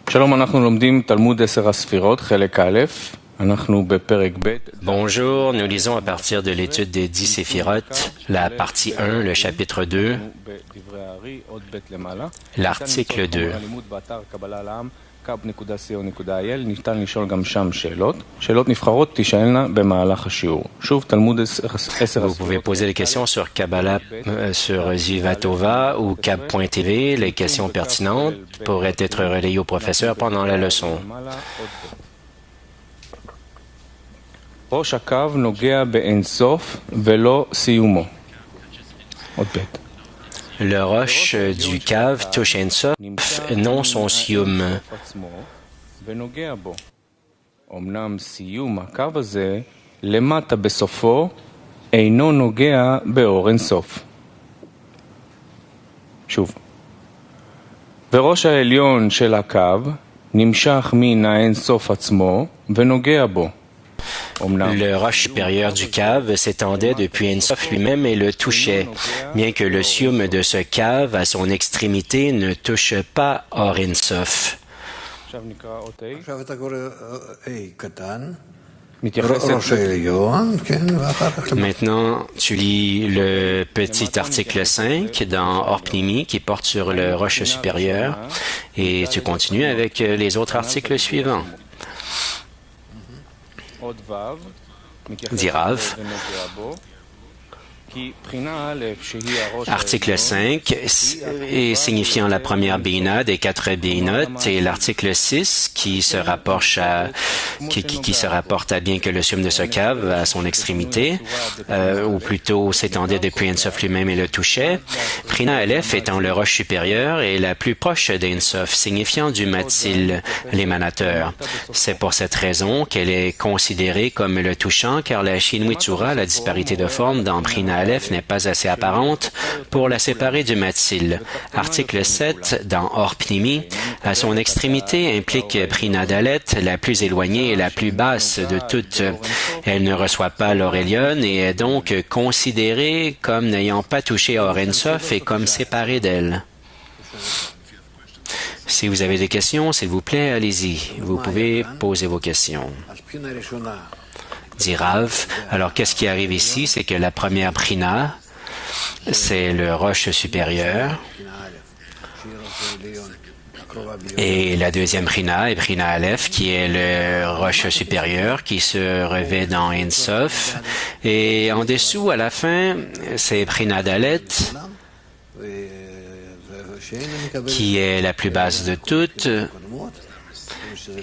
שלום, אנחנו לומדים תלמוד 10 הספירות, חלק א', אנחנו בפרק ב'. Bonjour, nous lisons à partir de l'étude des 10 séphirotes, la partie 1, le chapitre 2, l'article 2. ניתן לשאול גם שם שאלות. שאלות נבחרות תישאלנה במהלך השיעור. שוב, תלמוד 10 Vous pouvez poser des questions sur Kabbalah, sur Zivatova ou Kab.tv. Les questions pertinentes pourraient être relayées au professeur pendant la leçon. ראש הקו נוגע באינסוף ולא סיומו. עוד ב'. Le roche du cave touche Ein Sof, non son sium. ונוגע בו. אמנם סיום הקו הזה למטה בסופו אינו נוגע באור אינסוף. שוב. וראש העליון של הקו נמשך מן האינסוף עצמו ונוגע בו. Le roche supérieur du cave s'étendait depuis Ein Sof lui-même et le touchait, bien que le sium de ce cave à son extrémité ne touche pas Or Ein Sof. Maintenant, tu lis le petit article 5 dans Or Pnimi qui porte sur le roche supérieur et tu continues avec les autres articles suivants. Dit Rav. Article 5 est signifiant la première Bina des 4 Binot et l'article 6 qui se rapporte à bien que le sium de ce cave à son extrémité, ou plutôt s'étendait depuis Ein Sof lui-même et le touchait. Prina Aleph étant le roche supérieur et la plus proche d'Ein Sof, signifiant du Matzil, l'émanateur. C'est pour cette raison qu'elle est considérée comme le touchant car la Shinui Tzura, la disparité de forme dans Prina Aleph n'est pas assez apparente pour la séparer du Matzil. Article 7, dans Or Pnimi, à son extrémité implique Prina Dalet, la plus éloignée et la plus basse de toutes. Elle ne reçoit pas l'Or Elyon et est donc considérée comme n'ayant pas touché Or Ein Sof et comme séparée d'elle. Si vous avez des questions, s'il vous plaît, allez-y. Vous pouvez poser vos questions. Dit Rav. Alors, qu'est-ce qui arrive ici? C'est que la première Prina, c'est le roche supérieur. Et la deuxième Prina est Prina Aleph, qui est le roche supérieur qui se revêt dans Ein Sof. Et en dessous, à la fin, c'est Prina Dalet, qui est la plus basse de toutes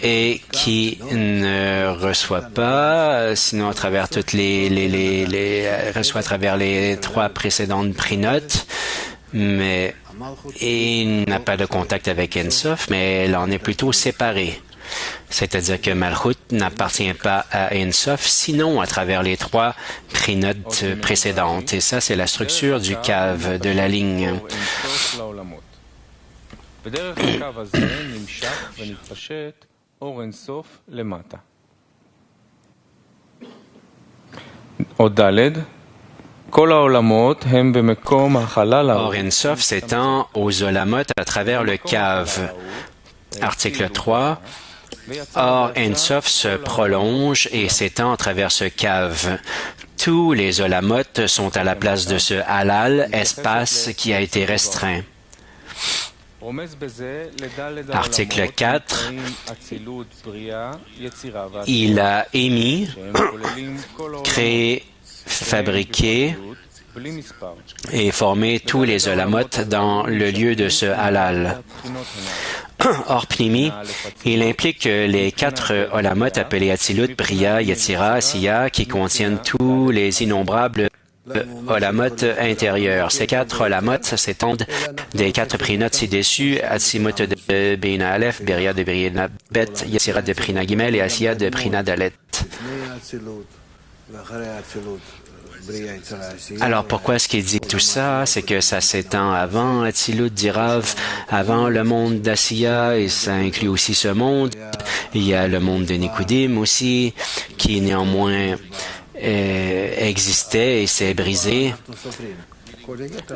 et qui ne reçoit pas, sinon à travers toutes reçoit à travers les 3 précédentes prinotes, mais il n'a pas de contact avec Ein Sof, mais elle en est plutôt séparée. C'est-à-dire que Malchut n'appartient pas à Ein Sof, sinon à travers les 3 prinotes précédentes. Et ça, c'est la structure du cave, de la ligne. בדרך הקו הזה נמשך ונתפשט אור אינסוף למטה. עוד ד' כל העולמות הם במקום החלל. Or Ein Sof s'étend aux olamot à travers le cave. Article 3. Or Ein Sof se prolonge et s'étend à travers ce cave. Tous les olamot sont à la place de ce halal, espace qui a été restreint. Article 4. Il a émis, créé, fabriqué et formé tous les olamot dans le lieu de ce halal. Or Pnimi, il implique les 4 olamot appelés Atzilut, Bria, Yetzira, Asiya, qui contiennent tous les innombrables olamot intérieurs. Ces 4 olamot s'étendent des 4 prinotes ci-dessus, Atzimut de Bina Aleph, Beria de Bina Bet, Yetzira de Prina Gimel et Asiya de Prina Dalet. Alors pourquoi est-ce qu'il dit tout ça? C'est que ça s'étend avant Atzilut, dit Rav, avant le monde d'Asiya, et ça inclut aussi ce monde. Il y a le monde de Nikudim aussi, qui néanmoins existait et s'est brisé.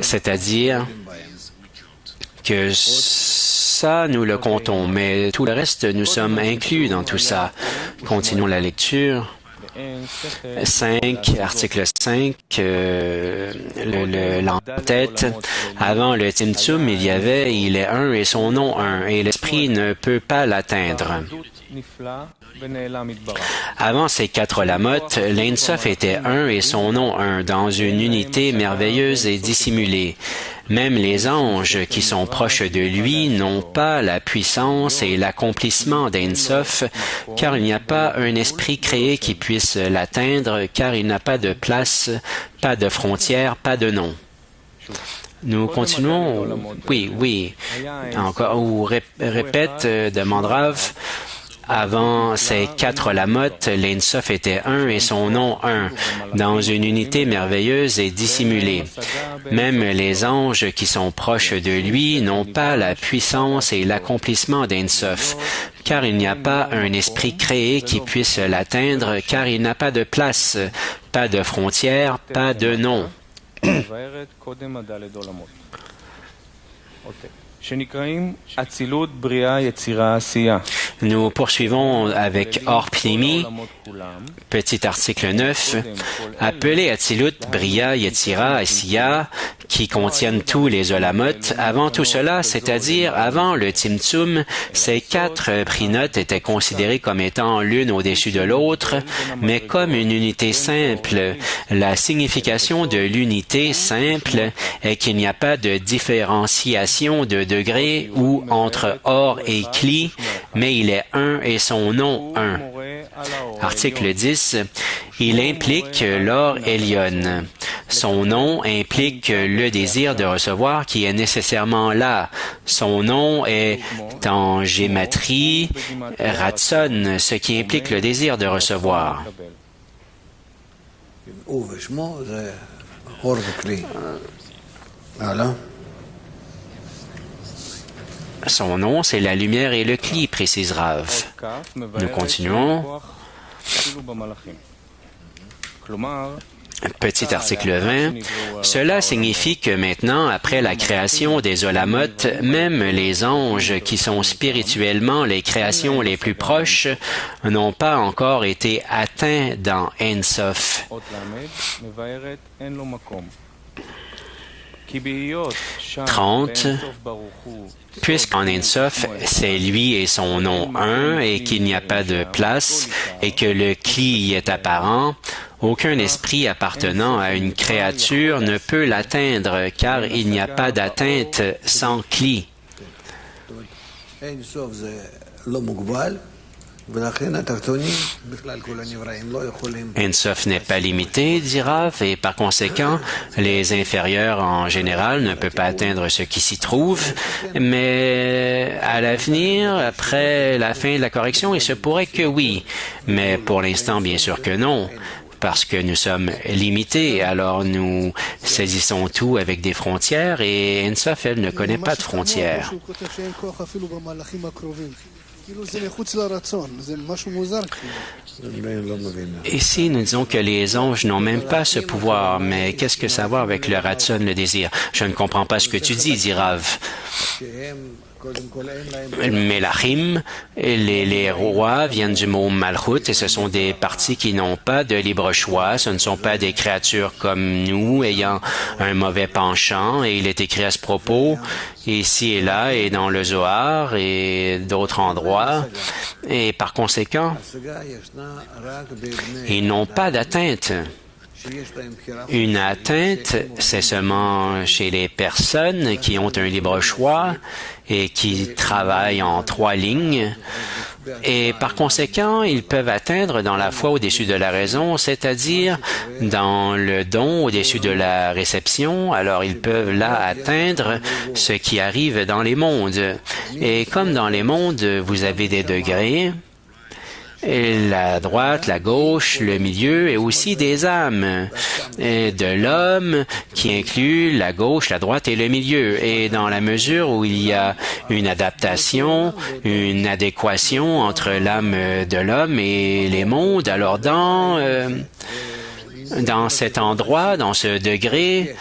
C'est-à-dire que ça, nous le comptons, mais tout le reste, nous sommes inclus dans tout ça. Continuons la lecture. 5, article 5, l'entête. Avant le Tzimtzum, il est un et son nom un, et l'esprit ne peut pas l'atteindre. Avant ces 4 lamotes, l'Ein Sof était un et son nom un, dans une unité merveilleuse et dissimulée. Même les anges qui sont proches de lui n'ont pas la puissance et l'accomplissement d'Ein Sof, car il n'y a pas un esprit créé qui puisse l'atteindre, car il n'a pas de place, pas de frontières, pas de nom. Nous continuons. Oui. Encore, ou répète, demande Rav. Avant ces 4 lamotes, l'Ein Sof était un et son nom un, dans une unité merveilleuse et dissimulée. Même les anges qui sont proches de lui n'ont pas la puissance et l'accomplissement d'Ein Sof, car il n'y a pas un esprit créé qui puisse l'atteindre, car il n'a pas de place, pas de frontières, pas de nom. Nous poursuivons avec Or Pnimi, petit article 9, appelé Atzilut, Bria, Yetzira, Asiya, qui contiennent tous les Olamot. Avant tout cela, c'est-à-dire avant le Tzimtzum, ces 4 prinotes étaient considérées comme étant l'une au-dessus de l'autre, mais comme une unité simple. La signification de l'unité simple est qu'il n'y a pas de différenciation de degré ou entre Or et Kli, mais il est un et son nom un. Article 10. Il implique l'Or Elyon. Son nom implique le désir de recevoir qui est nécessairement là. Son nom est en gématrie Ratson, ce qui implique le désir de recevoir. Son nom, c'est la lumière et le Kli, précise Rav. Nous continuons. Petit article 20. Cela signifie que maintenant, après la création des Olamot, même les anges qui sont spirituellement les créations les plus proches n'ont pas encore été atteints dans Ein Sof. 30. Puisqu'en Ein Sof, c'est lui et son nom un, et qu'il n'y a pas de place, et que le Kli y est apparent, aucun esprit appartenant à une créature ne peut l'atteindre, car il n'y a pas d'atteinte sans Kli. Ein Sof n'est pas limité, dit Rav, et par conséquent, les inférieurs en général ne peuvent pas atteindre ce qui s'y trouve, mais à l'avenir, après la fin de la correction, il se pourrait que oui, mais pour l'instant, bien sûr que non. Parce que nous sommes limités, alors nous saisissons tout avec des frontières et Ein Sof, elle ne connaît pas de frontières. Ici, nous disons que les anges n'ont même pas ce pouvoir, mais qu'est-ce que ça a à voir avec le ratson, le désir? Je ne comprends pas ce que tu dis, dit Rav. Melachim, les rois viennent du mot Malchut et ce sont des parties qui n'ont pas de libre choix. Ce ne sont pas des créatures comme nous ayant un mauvais penchant et il est écrit à ce propos ici et là et dans le Zohar et d'autres endroits et par conséquent, ils n'ont pas d'atteinte. Une atteinte, c'est seulement chez les personnes qui ont un libre choix et qui travaillent en 3 lignes. Et par conséquent, ils peuvent atteindre dans la foi au-dessus de la raison, c'est-à-dire dans le don au-dessus de la réception. Alors, ils peuvent là atteindre ce qui arrive dans les mondes. Et comme dans les mondes, vous avez des degrés, et la droite, la gauche, le milieu et aussi des âmes et de l'homme qui inclut la gauche, la droite et le milieu. Et dans la mesure où il y a une adaptation, une adéquation entre l'âme de l'homme et les mondes, alors dans cet endroit, dans ce degré,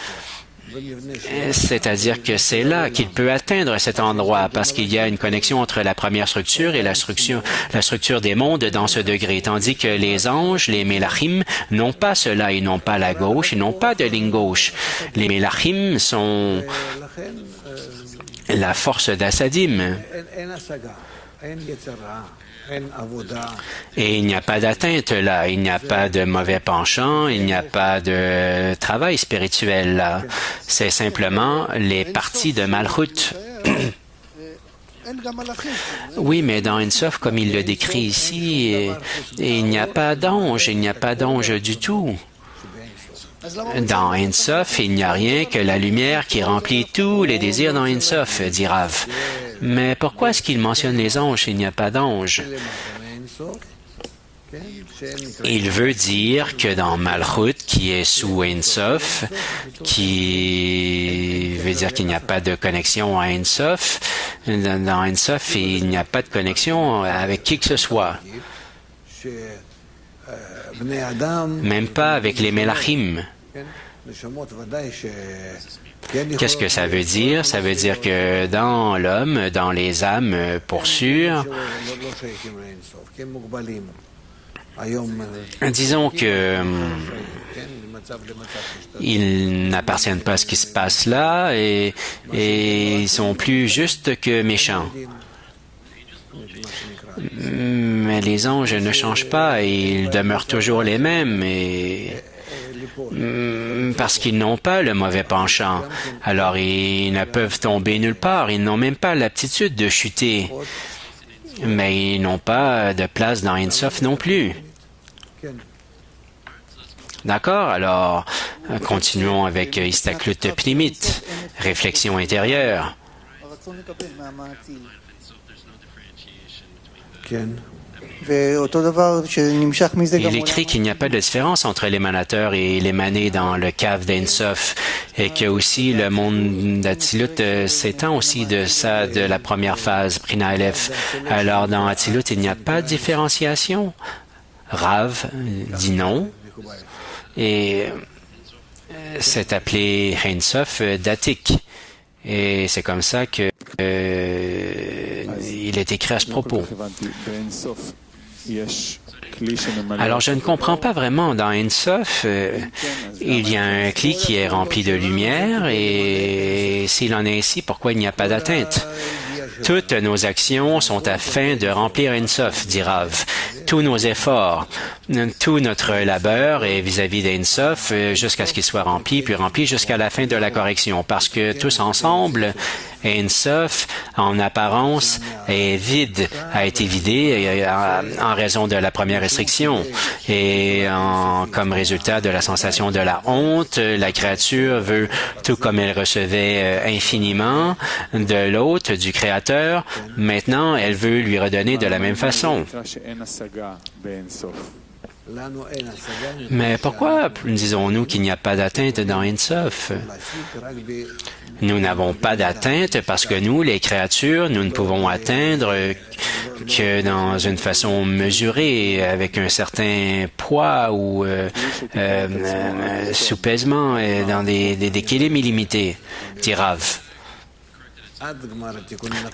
C'est-à-dire que c'est là qu'il peut atteindre cet endroit parce qu'il y a une connexion entre la première structure et la structure des mondes dans ce degré. Tandis que les anges, les Mélachim, n'ont pas cela. Ils n'ont pas la gauche, ils n'ont pas de ligne gauche. Les Mélachim sont la force d'Assadim. Et il n'y a pas d'atteinte là, il n'y a pas de mauvais penchant, il n'y a pas de travail spirituel là. C'est simplement les parties de Malchut. Oui, mais dans Ein Sof, comme il le décrit ici, il n'y a pas d'ange, il n'y a pas d'ange du tout. Dans Ein Sof, il n'y a rien que la lumière qui remplit tous les désirs dans Ein Sof, dit Rav. Mais pourquoi est-ce qu'il mentionne les anges s'il n'y a pas d'anges? Il veut dire que dans Malchut, qui est sous Ein Sof, qui veut dire qu'il n'y a pas de connexion à Ein Sof, dans Ein Sof, il n'y a pas de connexion avec qui que ce soit. Même pas avec les Mélachim. Qu'est-ce que ça veut dire? Ça veut dire que dans l'homme, dans les âmes, pour sûr, disons que ils n'appartiennent pas à ce qui se passe là et ils sont plus justes que méchants. Mais les anges ne changent pas, ils demeurent toujours les mêmes parce qu'ils n'ont pas le mauvais penchant. Alors ils ne peuvent tomber nulle part, ils n'ont même pas l'aptitude de chuter. Mais ils n'ont pas de place dans Ein Sof non plus. D'accord? Alors, continuons avec Istaklut Pnimit, réflexion intérieure. Il écrit qu'il n'y a pas de différence entre l'émanateur et l'émané dans le cave d'Ein Sof et que aussi le monde d'Atzilut s'étend aussi de ça, de la première phase, Prina Aleph. Alors dans Atzilut, il n'y a pas de différenciation. Rav dit non et c'est appelé Ein Sof d'Atik. Et c'est comme ça que il est écrit à ce propos. Alors, je ne comprends pas vraiment. Dans Ein Sof, il y a un cli qui est rempli de lumière et s'il en est ainsi, pourquoi il n'y a pas d'atteinte? Toutes nos actions sont afin de remplir Ein Sof, dit Rav. Tous nos efforts, tout notre labeur est vis-à-vis d'Ein Sof jusqu'à ce qu'il soit rempli, puis rempli jusqu'à la fin de la correction. Parce que tous ensemble, Ein Sof, en apparence, est vide, a été vidé en raison de la première restriction. Et comme résultat de la sensation de la honte, la créature veut, tout comme elle recevait infiniment de l'hôte, du Créateur, maintenant elle veut lui redonner de la même façon. Mais pourquoi disons-nous qu'il n'y a pas d'atteinte dans Ein Sof? Nous n'avons pas d'atteinte parce que nous, les créatures, nous ne pouvons atteindre que dans une façon mesurée, avec un certain poids ou soupèsement, dans des kilim illimités, dit Rav.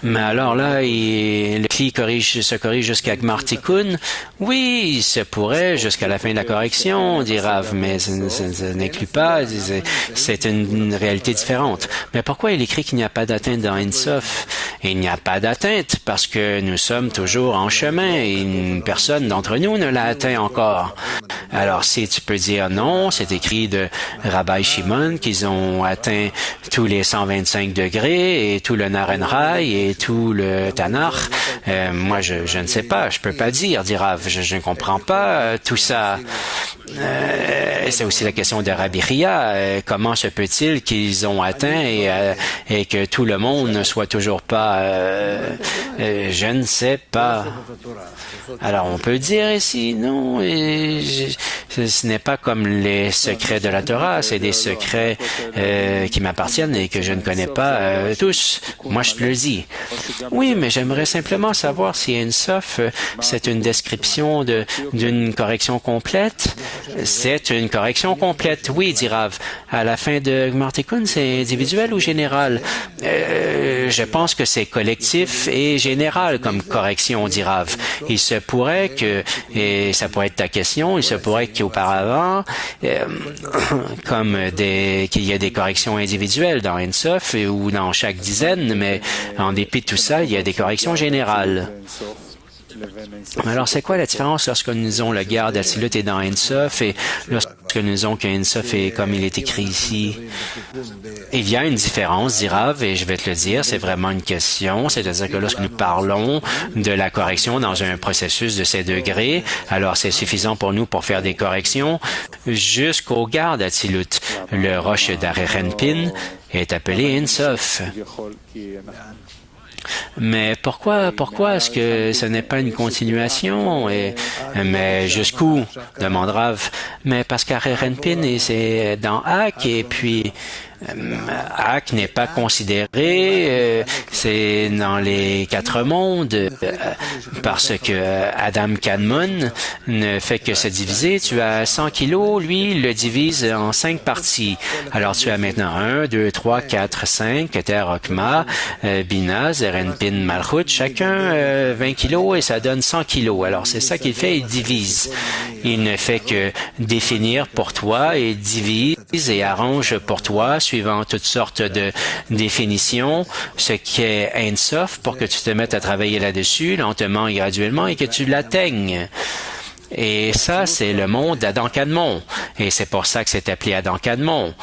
Mais alors là, le cli se corrige jusqu'à Gmar Tikkun. Oui, il se pourrait jusqu'à la fin de la correction, dit Rav, mais ça n'inclut pas, c'est une réalité différente. Mais pourquoi il écrit qu'il n'y a pas d'atteinte dans Ein Sof? Il n'y a pas d'atteinte parce que nous sommes toujours en chemin et personne d'entre nous ne l'a atteint encore. Alors si tu peux dire non, c'est écrit de Rabbi Shimon qu'ils ont atteint tous les 125 degrés et tout le Narenrai et tout le Tanakh. Moi, je ne sais pas, je peux pas dire, dit Rav, je ne comprends pas tout ça. C'est aussi la question de Rabbi Chia. Comment se peut-il qu'ils ont atteint et que tout le monde ne soit toujours pas... je ne sais pas. Alors, on peut dire ici, non, Ce n'est pas comme les secrets de la Torah, c'est des secrets qui m'appartiennent et que je ne connais pas tous. Moi, je te le dis. Oui, mais j'aimerais simplement savoir si Ein Sof, c'est une description d'une correction complète. C'est une correction complète, oui, dit Rav. À la fin de Gmar Tikkun, c'est individuel ou général? Je pense que c'est collectif et général comme correction, dit Rav. Il se pourrait que, et ça pourrait être ta question, il se pourrait qu'auparavant, qu'il y ait des corrections individuelles dans Ein Sof ou dans chaque dizaine, mais en dépit de tout ça, il y a des corrections générales. Alors, c'est quoi la différence lorsque nous disons le garde d'Atzilut est dans Ein Sof et lorsque nous disons qu'Ein Sof est comme il est écrit ici? Il y a une différence, dit Rav, et je vais te le dire, c'est vraiment une question. C'est-à-dire que lorsque nous parlons de la correction dans un processus de ces degrés, alors c'est suffisant pour nous pour faire des corrections jusqu'au garde d'Atzilut. Le roche d'Arerenpin est appelé Ein Sof. Mais pourquoi est-ce que ce n'est pas une continuation? Mais jusqu'où? Demande Rav. Mais parce qu'Arerenpin, c'est dans Hak, et puis Hak n'est pas considéré, c'est dans les quatre mondes, parce que Adam Kadmon ne fait que se diviser. Tu as 100 kilos, lui, il le divise en 5 parties. Alors tu as maintenant 1, 2, 3, 4, 5, Keter, Okma, Bina, Zerenpin, Malchut, chacun 20 kilos et ça donne 100 kilos. Alors c'est ça qu'il fait, il divise. Il ne fait que définir pour toi et divise et arrange pour toi, suivant toutes sortes de définitions, ce qu'est Ein Sof pour que tu te mettes à travailler là-dessus lentement et graduellement et que tu l'atteignes. Et ça, c'est le monde d'Adam Kadmon. Et c'est pour ça que c'est appelé Adam Kadmon.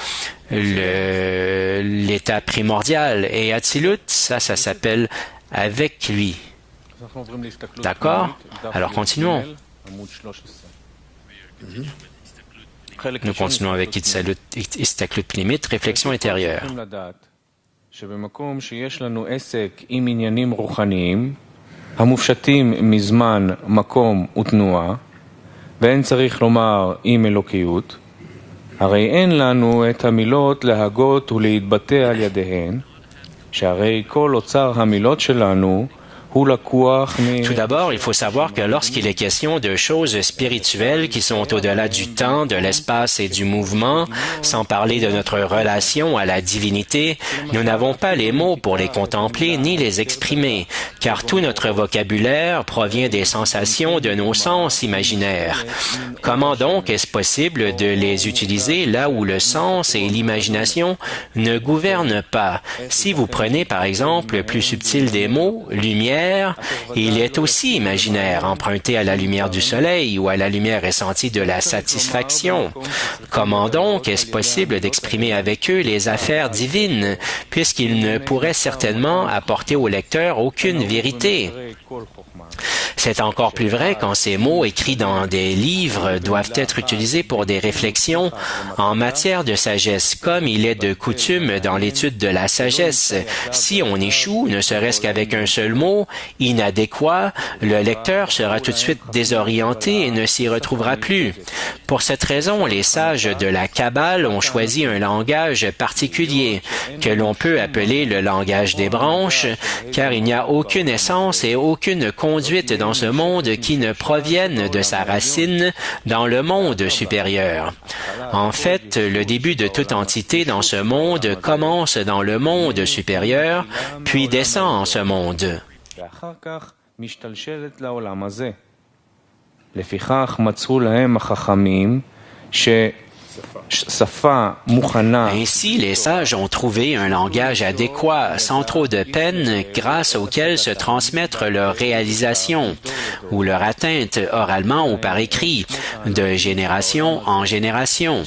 L'état primordial. Et Atzilut, ça s'appelle avec lui. D'accord? Alors continuons. Nous continuons avec Istaklut Pnimit, réflexion intérieure. שבמקום שיש לנו עסק עם עניינים רוחניים, המופשטים מזמן, מקום ותנועה, ואין צריך לומר עם אלוקיות, הרי אין לנו את המילות להגות ולהתבטא על ידיהן, שהרי כל אוצר המילות שלנו Tout d'abord, il faut savoir que lorsqu'il est question de choses spirituelles qui sont au-delà du temps, de l'espace et du mouvement, sans parler de notre relation à la divinité, nous n'avons pas les mots pour les contempler ni les exprimer, car tout notre vocabulaire provient des sensations de nos sens imaginaires. Comment donc est-ce possible de les utiliser là où le sens et l'imagination ne gouvernent pas? Si vous prenez par exemple le plus subtil des mots, lumière, il est aussi imaginaire, emprunté à la lumière du soleil ou à la lumière ressentie de la satisfaction. Comment donc est-ce possible d'exprimer avec eux les affaires divines, puisqu'ils ne pourraient certainement apporter au lecteur aucune vérité? C'est encore plus vrai quand ces mots écrits dans des livres doivent être utilisés pour des réflexions en matière de sagesse, comme il est de coutume dans l'étude de la sagesse. Si on échoue, ne serait-ce qu'avec un seul mot, inadéquat, le lecteur sera tout de suite désorienté et ne s'y retrouvera plus. Pour cette raison, les sages de la Kabbale ont choisi un langage particulier, que l'on peut appeler le langage des branches, car il n'y a aucune essence et aucune conduite dans ce monde qui ne proviennent de sa racine dans le monde supérieur. En fait, le début de toute entité dans ce monde commence dans le monde supérieur, puis descend en ce monde. Ainsi, les sages ont trouvé un langage adéquat, sans trop de peine, grâce auquel se transmettre leur réalisation ou leur atteinte oralement ou par écrit, de génération en génération.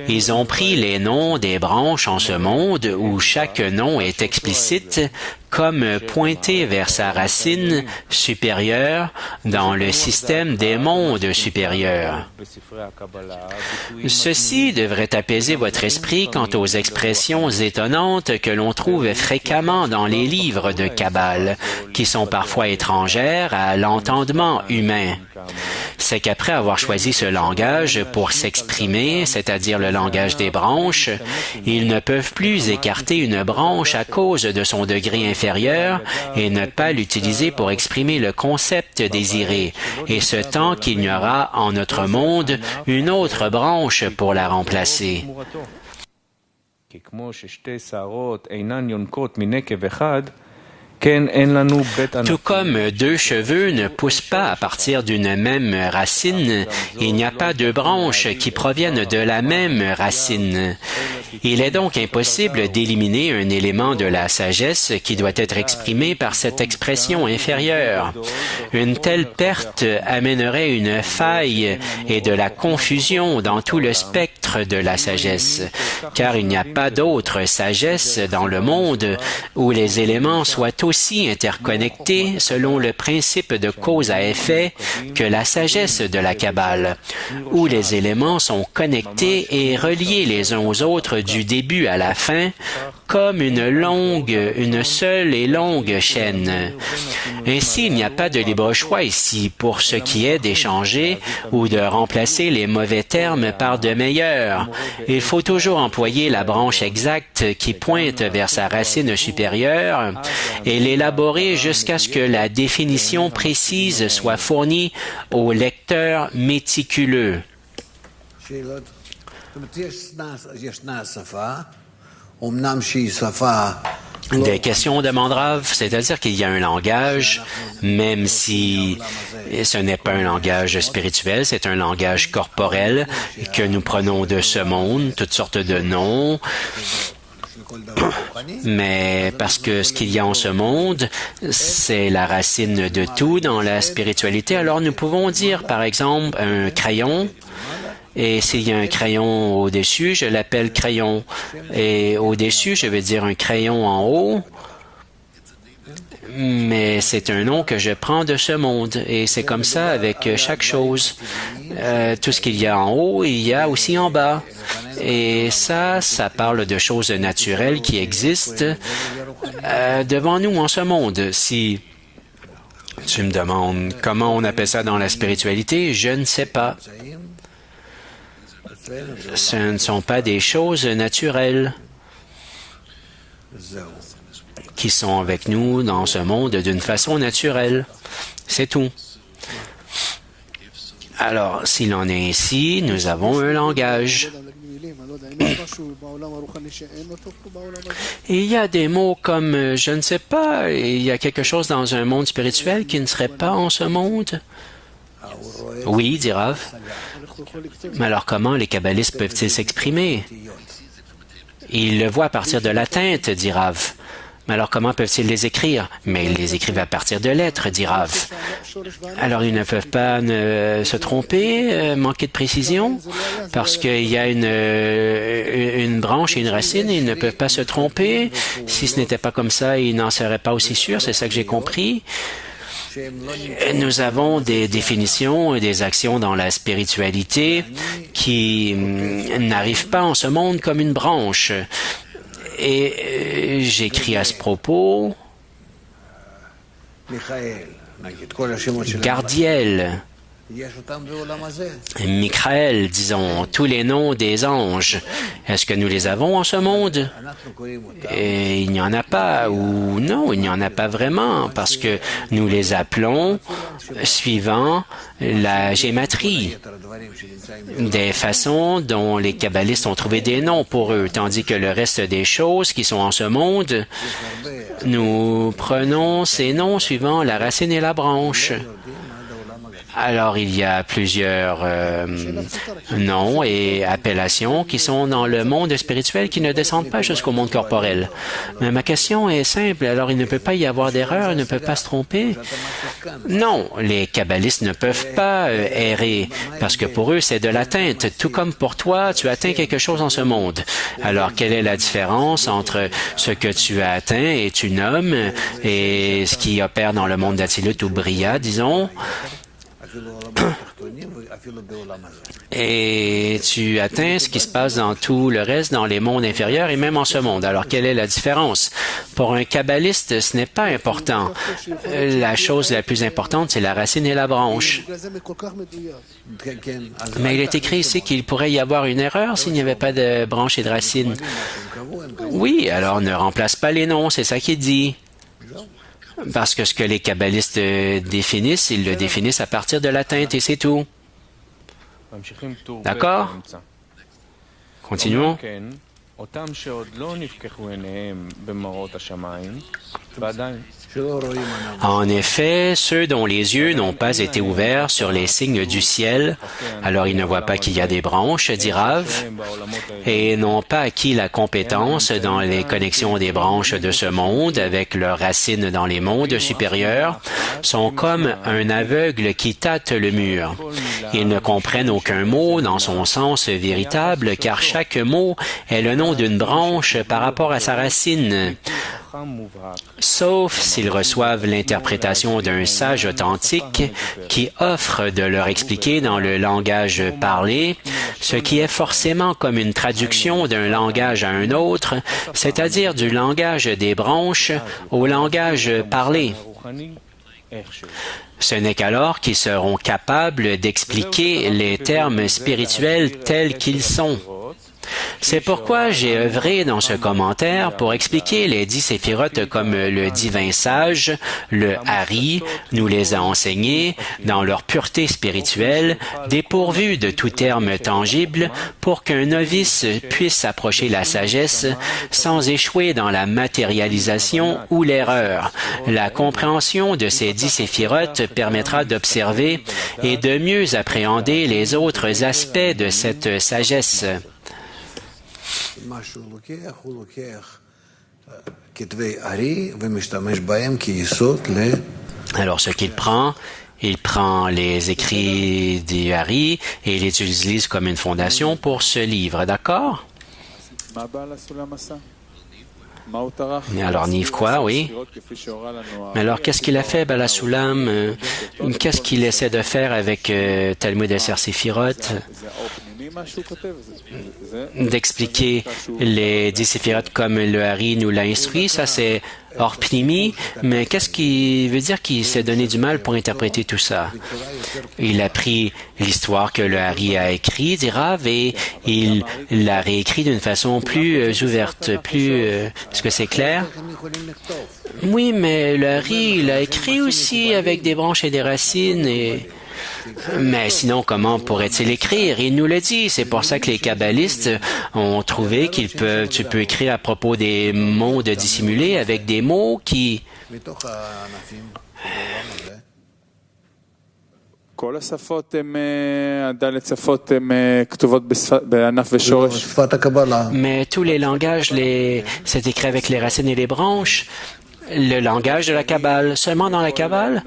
Ils ont pris les noms des branches en ce monde où chaque nom est explicite, comme pointé vers sa racine supérieure dans le système des mondes supérieurs. Ceci devrait apaiser votre esprit quant aux expressions étonnantes que l'on trouve fréquemment dans les livres de Kabbale, qui sont parfois étrangères à l'entendement humain. c'est qu'après avoir choisi ce langage pour s'exprimer, c'est-à-dire le langage des branches, ils ne peuvent plus écarter une branche à cause de son degré inférieur et ne pas l'utiliser pour exprimer le concept désiré, et ce tant qu'il n'y aura en notre monde une autre branche pour la remplacer. Tout comme deux cheveux ne poussent pas à partir d'une même racine, il n'y a pas deux branches qui proviennent de la même racine. Il est donc impossible d'éliminer un élément de la sagesse qui doit être exprimé par cette expression inférieure. Une telle perte amènerait une faille et de la confusion dans tout le spectre de la sagesse, car il n'y a pas d'autre sagesse dans le monde où les éléments soient aussi interconnectés selon le principe de cause à effet que la sagesse de la Kabbale, où les éléments sont connectés et reliés les uns aux autres du début à la fin, comme une seule et longue chaîne. Ainsi, il n'y a pas de libre choix ici pour ce qui est d'échanger ou de remplacer les mauvais termes par de meilleurs. Il faut toujours employer la branche exacte qui pointe vers sa racine supérieure et l'élaborer jusqu'à ce que la définition précise soit fournie au lecteur méticuleux. Des questions demandent-Rav, c'est-à-dire qu'il y a un langage, même si ce n'est pas un langage spirituel, c'est un langage corporel que nous prenons de ce monde, toutes sortes de noms, mais parce que ce qu'il y a en ce monde, c'est la racine de tout dans la spiritualité, alors nous pouvons dire, par exemple, un crayon. Et s'il y a un crayon au-dessus, je l'appelle crayon. Et au-dessus, je vais dire un crayon en haut. Mais c'est un nom que je prends de ce monde. Et c'est comme ça avec chaque chose. Tout ce qu'il y a en haut, il y a aussi en bas. Et ça parle de choses naturelles qui existent devant nous en ce monde. Si tu me demandes comment on appelle ça dans la spiritualité, je ne sais pas. Ce ne sont pas des choses naturelles qui sont avec nous dans ce monde d'une façon naturelle. C'est tout. Alors, s'il en est ainsi, nous avons un langage. Et il y a des mots comme, je ne sais pas, il y a quelque chose dans un monde spirituel qui ne serait pas en ce monde. Oui, dit Rav. Mais alors comment les kabbalistes peuvent-ils s'exprimer? Ils le voient à partir de l'atteinte, dit Rav. Mais alors comment peuvent-ils les écrire? Mais ils les écrivent à partir de lettres, dit Rav. Alors ils ne peuvent pas se tromper, manquer de précision, parce qu'il y a une branche et une racine, et ils ne peuvent pas se tromper. Si ce n'était pas comme ça, ils n'en seraient pas aussi sûrs, c'est ça que j'ai compris. Nous avons des définitions et des actions dans la spiritualité qui n'arrivent pas en ce monde comme une branche. Et j'écris à ce propos Gardiel, Michael, disons, tous les noms des anges. Est-ce que nous les avons en ce monde? Et il n'y en a pas, ou non, il n'y en a pas vraiment, parce que nous les appelons suivant la gématrie, des façons dont les kabbalistes ont trouvé des noms pour eux, tandis que le reste des choses qui sont en ce monde, nous prenons ces noms suivant la racine et la branche. Alors, il y a plusieurs noms et appellations qui sont dans le monde spirituel qui ne descendent pas jusqu'au monde corporel. Mais ma question est simple. Alors, il ne peut pas y avoir d'erreur, ils ne peuvent pas se tromper? Non, les kabbalistes ne peuvent pas errer parce que pour eux, c'est de l'atteinte. Tout comme pour toi, tu atteins quelque chose en ce monde. Alors, quelle est la différence entre ce que tu as atteint et tu nommes et ce qui opère dans le monde d'Atzilut ou Bria, disons? Et tu atteins ce qui se passe dans tout le reste, dans les mondes inférieurs et même en ce monde. Alors, quelle est la différence? Pour un kabbaliste, ce n'est pas important. La chose la plus importante, c'est la racine et la branche. Mais il est écrit ici qu'il pourrait y avoir une erreur s'il n'y avait pas de branche et de racine. Oui, alors ne remplace pas les noms, c'est ça qu'il dit. Parce que ce que les kabbalistes définissent, ils le définissent à partir de l'atteinte et c'est tout. D'accord? Continuons. En effet, ceux dont les yeux n'ont pas été ouverts sur les signes du ciel, alors ils ne voient pas qu'il y a des branches, dit Rav, et n'ont pas acquis la compétence dans les connexions des branches de ce monde avec leurs racines dans les mondes supérieurs, sont comme un aveugle qui tâte le mur. Ils ne comprennent aucun mot dans son sens véritable, car chaque mot est le nom d'une branche par rapport à sa racine. Sauf s'ils reçoivent l'interprétation d'un sage authentique qui offre de leur expliquer dans le langage parlé, ce qui est forcément comme une traduction d'un langage à un autre, c'est-à-dire du langage des branches au langage parlé. Ce n'est qu'alors qu'ils seront capables d'expliquer les termes spirituels tels qu'ils sont. C'est pourquoi j'ai œuvré dans ce commentaire pour expliquer les 10 séphirotes comme le divin sage, le Hari, nous les a enseignés dans leur pureté spirituelle, dépourvus de tout terme tangible, pour qu'un novice puisse approcher la sagesse sans échouer dans la matérialisation ou l'erreur. La compréhension de ces 10 séphirotes permettra d'observer et de mieux appréhender les autres aspects de cette sagesse. Alors, ce qu'il prend, il prend les écrits du Hari et il les utilise comme une fondation pour ce livre, d'accord? Alors, Niv quoi, oui? Mais alors, qu'est-ce qu'il a fait, Bala Sulam? Qu'est-ce qu'il essaie de faire avec Talmud Aser Séphiroth? D'expliquer les 10 séphirotes comme le Hari nous l'a instruit, ça c'est hors pnimi, mais qu'est-ce qui veut dire qu'il s'est donné du mal pour interpréter tout ça? Il a pris l'histoire que le Hari a écrite, dit Rav, et il l'a réécrit d'une façon plus ouverte, est-ce que c'est clair? Oui, mais le Hari, il a écrit aussi avec des branches et des racines Mais sinon, comment pourrait-il écrire? Il nous l'a dit. C'est pour ça que les kabbalistes ont trouvé tu peux écrire à propos des mondes dissimulés avec des mots qui... Mais tous les langages, c'est écrit avec les racines et les branches. Le langage de la Kabbale, seulement dans la Kabbale?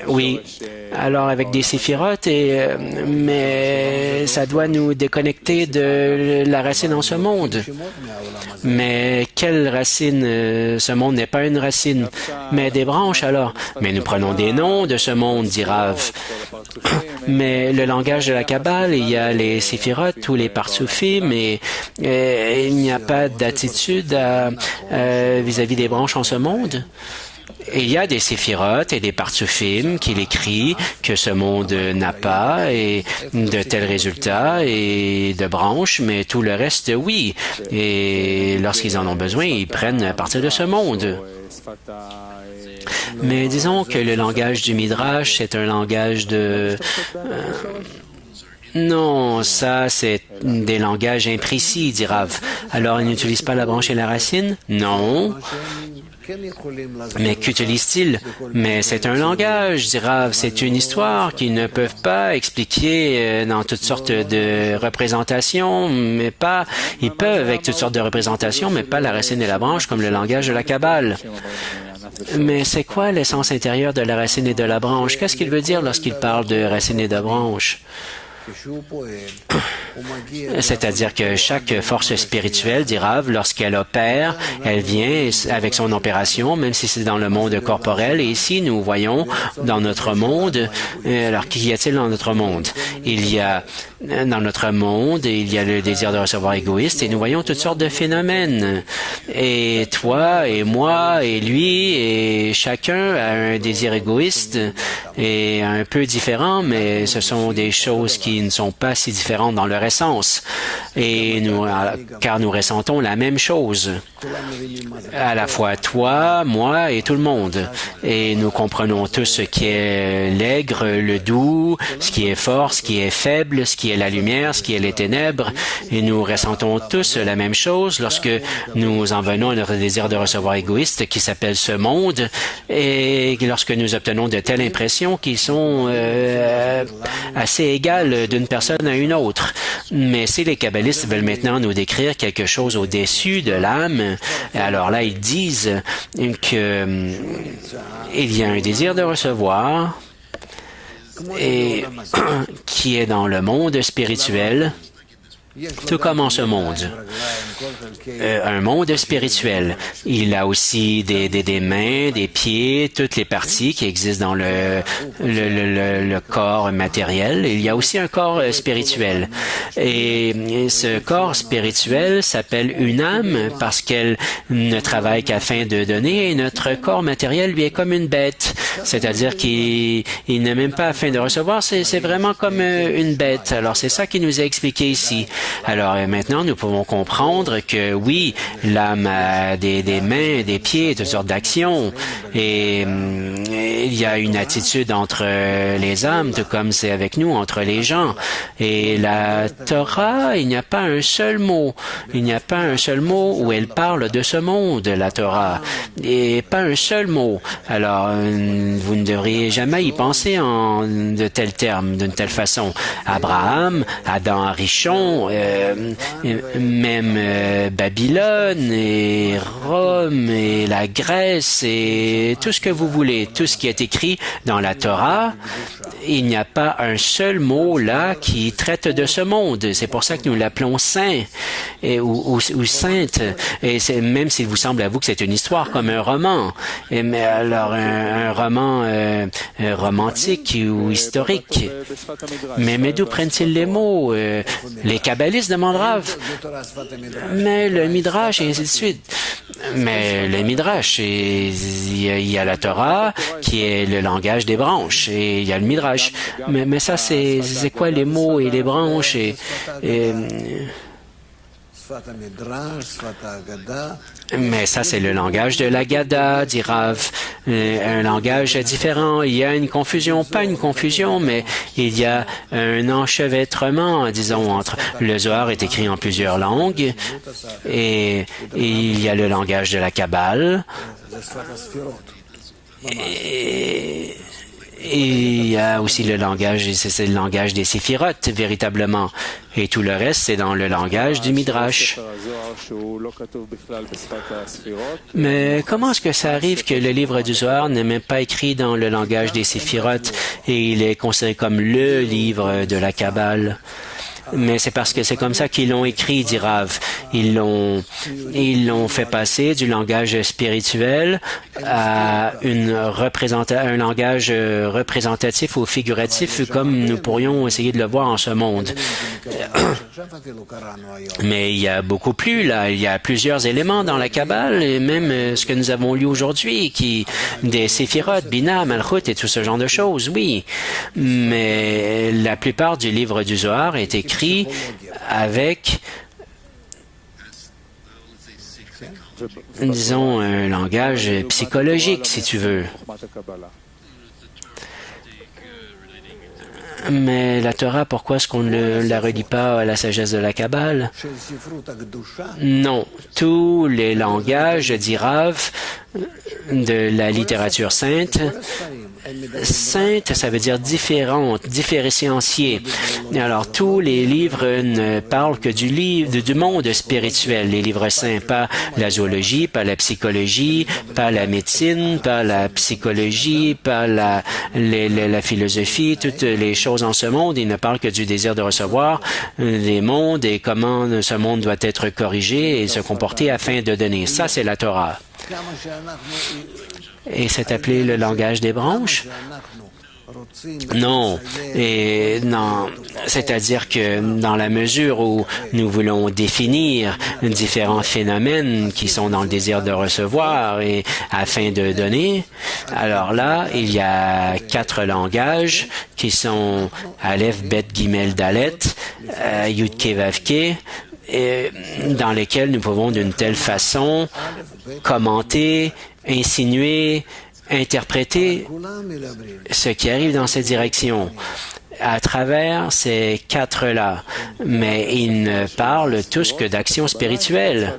Oui. Alors avec des séphirotes, mais ça doit nous déconnecter de la racine en ce monde. Mais quelle racine? Ce monde n'est pas une racine, mais des branches alors. Mais nous prenons des noms de ce monde, dit Rav. Mais le langage de la Kabbale, il y a les séphirotes, tous les partsufim, et il n'y a pas d'attitude vis-à-vis des branches en ce monde. Et il y a des séphirotes et des partsufim qu'il écrit que ce monde n'a pas et de tels résultats et de branches, mais tout le reste, oui. Et lorsqu'ils en ont besoin, ils prennent à partir de ce monde. Mais disons que le langage du Midrash, c'est un langage de... non, ça, c'est des langages imprécis, dit Rav. Alors, ils n'utilisent pas la branche et la racine? Non. Mais qu'utilisent-ils? Mais c'est un langage, dit Rav, c'est une histoire qu'ils ne peuvent pas expliquer dans toutes sortes de représentations, mais pas... Ils peuvent avec toutes sortes de représentations, mais pas la racine et la branche comme le langage de la Kabbale. Mais c'est quoi l'essence intérieure de la racine et de la branche? Qu'est-ce qu'il veut dire lorsqu'il parle de racine et de branche? C'est-à-dire que chaque force spirituelle, dit Rav, lorsqu'elle opère, elle vient avec son opération, même si c'est dans le monde corporel. Et ici, nous voyons dans notre monde, alors qu'y a-t-il dans notre monde? Il y a dans notre monde, il y a le désir de recevoir égoïste et nous voyons toutes sortes de phénomènes. Et toi et moi et lui et chacun a un désir égoïste et un peu différent, mais ce sont des choses qui ne sont pas si différentes dans leur essence. Et car nous ressentons la même chose. À la fois toi, moi et tout le monde. Et nous comprenons tous ce qui est l'aigre, le doux, ce qui est fort, ce qui est faible, ce qui est la lumière, ce qui est les ténèbres. Et nous ressentons tous la même chose lorsque nous en venons à notre désir de recevoir égoïste qui s'appelle ce monde et lorsque nous obtenons de telles impressions qui sont assez égales d'une personne à une autre. Mais si les kabbalistes veulent maintenant nous décrire quelque chose au-dessus de l'âme, alors là, ils disent que il y a un désir de recevoir et qui est dans le monde spirituel, tout comme en ce monde. Un monde spirituel. Il a aussi des mains, des pieds, toutes les parties qui existent dans le corps matériel. Il y a aussi un corps spirituel. Et ce corps spirituel s'appelle une âme parce qu'elle ne travaille qu'afin de donner et notre corps matériel lui est comme une bête. C'est-à-dire qu'il n'est même pas afin de recevoir, c'est vraiment comme une bête. Alors c'est ça qui nous est expliqué ici. Alors maintenant, nous pouvons comprendre que oui, l'âme a des mains, des pieds, toutes sortes d'actions. Et il y a une attitude entre les âmes, tout comme c'est avec nous, entre les gens. Et la Torah, il n'y a pas un seul mot. Il n'y a pas un seul mot où elle parle de ce monde, la Torah. Et pas un seul mot. Alors, vous ne devriez jamais y penser en de tels termes, d'une telle façon. Abraham, Adam Arichon, même Babylone et Rome et la Grèce et tout ce que vous voulez, tout ce qui est écrit dans la Torah, il n'y a pas un seul mot là qui traite de ce monde. C'est pour ça que nous l'appelons saint ou sainte. Et même s'il vous semble à vous que c'est une histoire comme un roman, mais alors un roman romantique ou historique. Mais d'où prennent-ils les mots? Les kabbalistes demandent Rav. Mais le Midrash et ainsi de suite. Mais le Midrash, il y a la Torah qui est le langage des branches et il y a le Midrash. Mais ça, c'est quoi les mots et les branches mais ça, c'est le langage de l'Agada, dit Rav. Un langage différent. Il y a une confusion, pas une confusion, mais il y a un enchevêtrement, disons, entre le Zohar est écrit en plusieurs langues et il y a le langage de la Kabbale. Et il y a aussi le langage, c'est le langage des séphirotes, véritablement. Et tout le reste, c'est dans le langage du Midrash. Mais comment est-ce que ça arrive que le livre du Zohar n'est même pas écrit dans le langage des séphirotes et il est considéré comme le livre de la Kabbale? Mais c'est parce que c'est comme ça qu'ils l'ont écrit, dit Rav. Ils l'ont fait passer du langage spirituel à un langage représentatif ou figuratif, comme nous pourrions essayer de le voir en ce monde. Mais il y a beaucoup plus, là. Il y a plusieurs éléments dans la Kabbale, et même ce que nous avons lu aujourd'hui, des séphirotes, Bina, Malchut et tout ce genre de choses, oui. Mais la plupart du livre du Zohar est écrit avec, disons, un langage psychologique, si tu veux. Mais la Torah, pourquoi est-ce qu'on ne la relie pas à la sagesse de la Kabbale? Non. Tous les langages, dit Rav, de la littérature sainte, Sainte, ça veut dire différente, différencier. Alors, tous les livres ne parlent que du monde spirituel. Les livres saints, pas la zoologie, pas la psychologie, pas la médecine, pas la psychologie, pas la philosophie, toutes les choses en ce monde. Ils ne parlent que du désir de recevoir les mondes et comment ce monde doit être corrigé et se comporter afin de donner. Ça, c'est la Torah. Et c'est appelé le langage des branches? Non. Et non. C'est-à-dire que dans la mesure où nous voulons définir différents phénomènes qui sont dans le désir de recevoir et afin de donner, alors là, il y a 4 langages qui sont Aleph, Bet, Gimel, Dalet, Yud, Ke, Vav, Ke, et dans lesquels nous pouvons d'une telle façon commenter, insinuer, interpréter ce qui arrive dans cette direction à travers ces 4-là. Mais ils ne parlent tous que d'action spirituelle.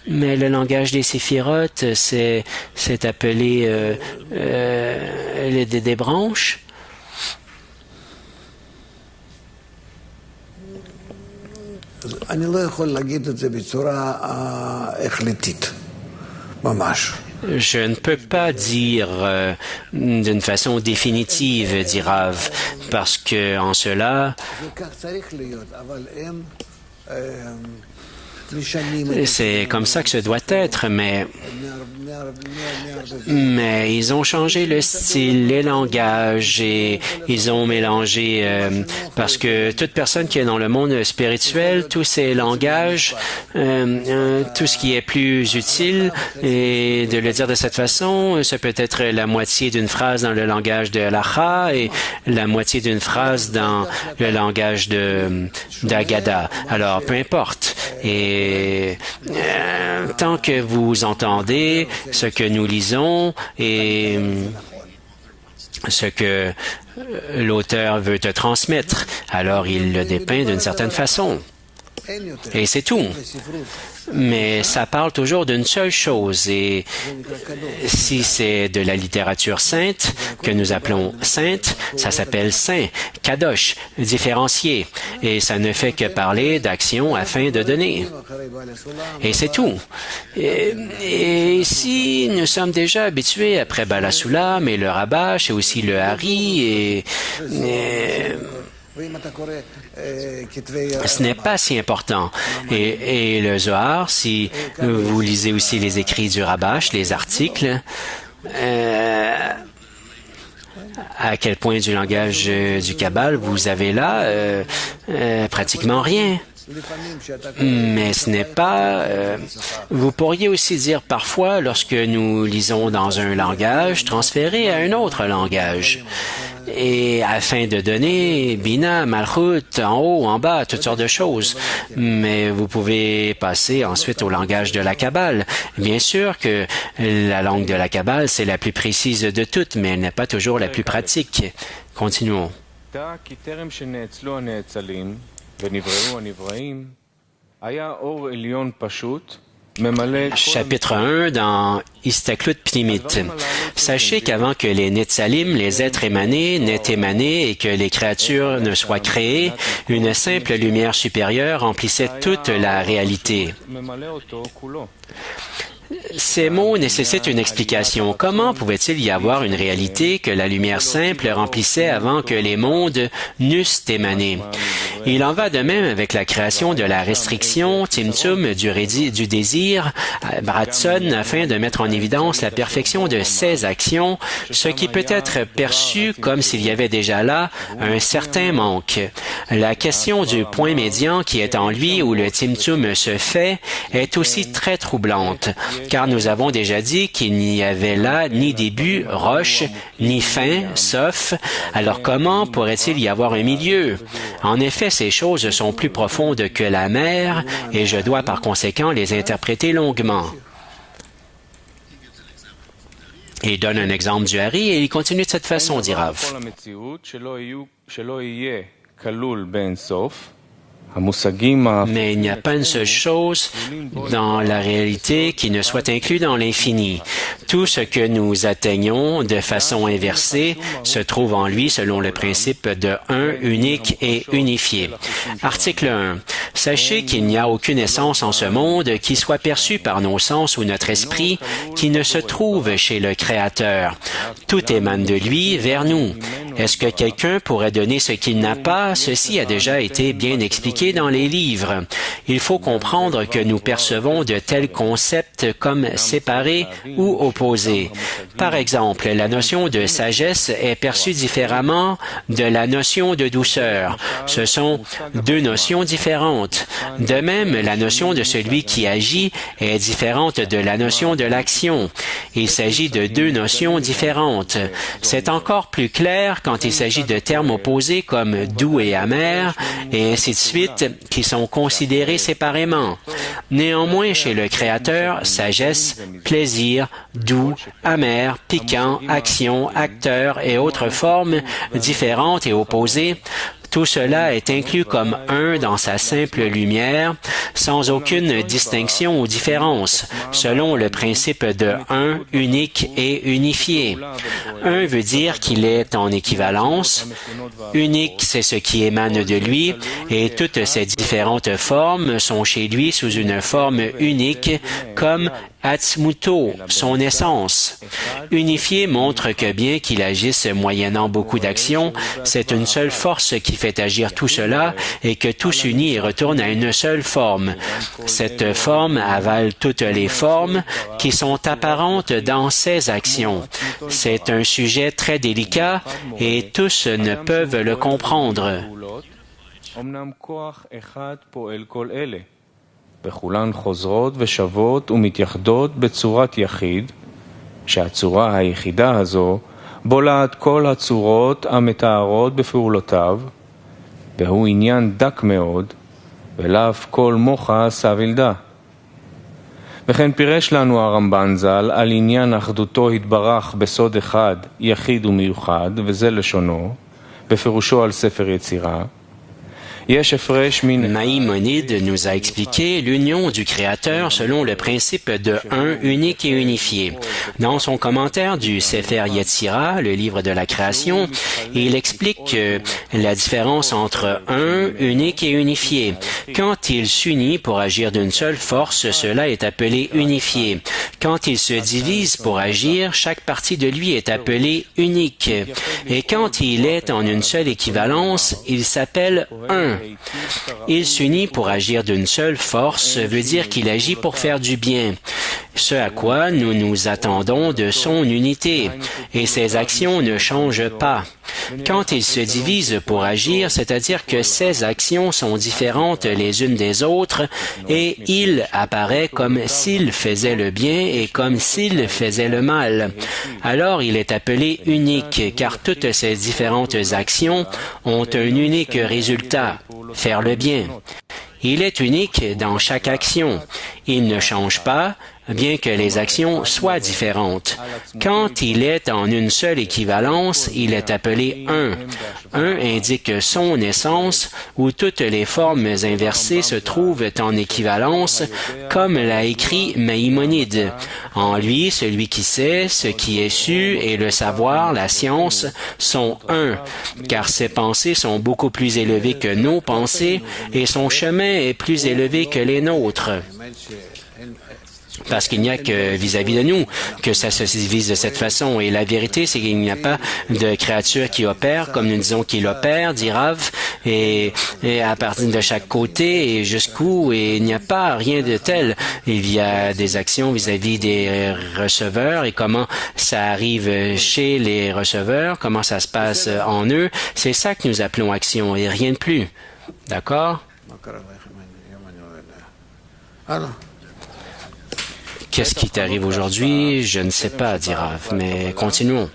Mais le langage des séphirotes, c'est appelé des branches. Je ne peux pas dire d'une façon définitive, dit Rav, parce que en cela, c'est comme ça que ce doit être, mais ils ont changé le style, les langages et ils ont mélangé parce que toute personne qui est dans le monde spirituel, tous ces langages, tout ce qui est plus utile et de le dire de cette façon, ça peut être la moitié d'une phrase dans le langage de l'Acha et la moitié d'une phrase dans le langage d'Agada. Alors, peu importe. Et tant que vous entendez ce que nous lisons et ce que l'auteur veut te transmettre, alors il le dépeint d'une certaine façon. Et c'est tout. Mais ça parle toujours d'une seule chose. Et si c'est de la littérature sainte, que nous appelons sainte, ça s'appelle saint, kadosh, différencié. Et ça ne fait que parler d'action afin de donner. Et c'est tout. Et si nous sommes déjà habitués après Balasoulam et le Rabash et aussi le Hari et ce n'est pas si important. Et le Zohar, si vous lisez aussi les écrits du Rabash, les articles, à quel point du langage du Kabbal vous avez là pratiquement rien. Mais ce n'est pas... vous pourriez aussi dire parfois, lorsque nous lisons dans un langage, transférer à un autre langage. Et afin de donner Bina, Malchut, en haut, en bas, toutes sortes de choses. Mais vous pouvez passer ensuite au langage de la Kabbale. Bien sûr que la langue de la Kabbale, c'est la plus précise de toutes, mais elle n'est pas toujours la plus pratique. Continuons. Chapitre 1 dans Istaklut Pnimit. Sachez qu'avant que les Netzalim, les êtres émanés, n'aient émané et que les créatures ne soient créées, une simple lumière supérieure remplissait toute la réalité. Ces mots nécessitent une explication. Comment pouvait-il y avoir une réalité que la lumière simple remplissait avant que les mondes n'eussent émané? Il en va de même avec la création de la restriction, Timtum, du désir, Bratson, afin de mettre en évidence la perfection de ses actions, ce qui peut être perçu comme s'il y avait déjà là un certain manque. La question du point médian qui est en lui où le Timtum se fait est aussi très troublante, car nous avons déjà dit qu'il n'y avait là ni début, roche, ni fin, sauf. Alors comment pourrait-il y avoir un milieu? En effet, ces choses sont plus profondes que la mer et je dois par conséquent les interpréter longuement. Et il donne un exemple du Hari et il continue de cette façon, dit Rav. Mais il n'y a pas une seule chose dans la réalité qui ne soit inclus dans l'infini. Tout ce que nous atteignons de façon inversée se trouve en lui selon le principe de un, unique et unifié. Article 1. Sachez qu'il n'y a aucune essence en ce monde qui soit perçue par nos sens ou notre esprit qui ne se trouve chez le Créateur. Tout émane de lui vers nous. Est-ce que quelqu'un pourrait donner ce qu'il n'a pas? Ceci a déjà été bien expliqué dans les livres. Il faut comprendre que nous percevons de tels concepts comme séparés ou opposés. Par exemple, la notion de sagesse est perçue différemment de la notion de douceur. Ce sont deux notions différentes. De même, la notion de celui qui agit est différente de la notion de l'action. Il s'agit de deux notions différentes. C'est encore plus clair quand il s'agit de termes opposés comme doux et amer, et ainsi de suite, qui sont considérés séparément. Néanmoins, chez le Créateur, sagesse, plaisir, doux, amer, piquant, action, acteur et autres formes différentes et opposées, tout cela est inclus comme un dans sa simple lumière, sans aucune distinction ou différence, selon le principe de un, unique et unifié. Un veut dire qu'il est en équivalence. Unique, c'est ce qui émane de lui, et toutes ces différentes formes sont chez lui sous une forme unique, comme Atzmuto, son essence. Unifié montre que bien qu'il agisse moyennant beaucoup d'actions, c'est une seule force qui fait agir tout cela et que tout s'unit et retourne à une seule forme. Cette forme avale toutes les formes qui sont apparentes dans ses actions. C'est un sujet très délicat et tous ne peuvent le comprendre. וכולן חוזרות ושוות ומתייחדות בצורת יחיד, שהצורה היחידה הזו בולעת כל הצורות המתארות בפעולותיו, והוא עניין דק מאוד, ולאו כל מוחה סבילדה. וכן פירש לנו הרמב"ן ז"ל על עניין אחדותו התברך בסוד אחד, יחיד ומיוחד, וזה לשונו, בפירושו על ספר יצירה, Maïmonide nous a expliqué l'union du Créateur selon le principe de un, unique et unifié. Dans son commentaire du Sefer Yetzira, le livre de la création, il explique la différence entre un, unique et unifié. Quand il s'unit pour agir d'une seule force, cela est appelé unifié. Quand il se divise pour agir, chaque partie de lui est appelée unique. Et quand il est en une seule équivalence, il s'appelle un. Il s'unit pour agir d'une seule force veut dire qu'il agit pour faire du bien, ce à quoi nous nous attendons de son unité, et ses actions ne changent pas. Quand il se divise pour agir, c'est-à-dire que ses actions sont différentes les unes des autres, et il apparaît comme s'il faisait le bien et comme s'il faisait le mal. Alors il est appelé unique, car toutes ces différentes actions ont un unique résultat, faire le bien. Il est unique dans chaque action. Il ne change pas, bien que les actions soient différentes. Quand il est en une seule équivalence, il est appelé un. Un indique son essence, où toutes les formes inversées se trouvent en équivalence, comme l'a écrit Maïmonide. En lui, celui qui sait, ce qui est su, et le savoir, la science, sont un, car ses pensées sont beaucoup plus élevées que nos pensées, et son chemin est plus élevé que les nôtres. Parce qu'il n'y a que vis-à-vis de nous que ça se divise de cette façon. Et la vérité, c'est qu'il n'y a pas de créature qui opère, comme nous disons qu'il opère, dit Rav, et à partir de chaque côté et jusqu'où, et il n'y a pas rien de tel. Il y a des actions vis-à-vis des receveurs et comment ça arrive chez les receveurs, comment ça se passe en eux. C'est ça que nous appelons action et rien de plus. D'accord? Qu'est-ce qui t'arrive aujourd'hui? Je ne sais pas, dit Rav, mais continuons.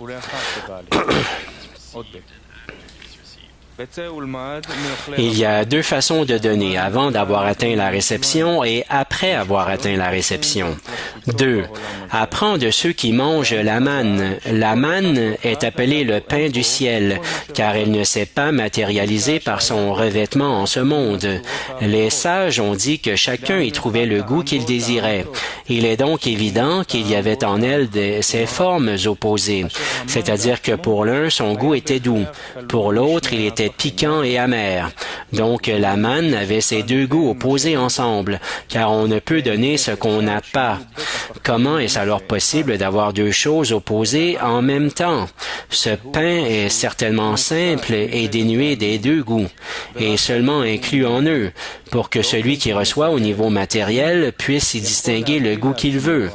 Il y a deux façons de donner, avant d'avoir atteint la réception et après après avoir atteint la réception. 2. Apprend de ceux qui mangent la manne. La manne est appelée le pain du ciel, car elle ne s'est pas matérialisée par son revêtement en ce monde. Les sages ont dit que chacun y trouvait le goût qu'il désirait. Il est donc évident qu'il y avait en elle ces formes opposées, c'est-à-dire que pour l'un, son goût était doux, pour l'autre, il était piquant et amer. Donc la manne avait ces deux goûts opposés ensemble, car on ne peut donner ce qu'on n'a pas. Comment est-ce alors possible d'avoir deux choses opposées en même temps? Ce pain est certainement simple et dénué des deux goûts, et seulement inclus en eux, pour que celui qui reçoit au niveau matériel puisse y distinguer le goût qu'il veut.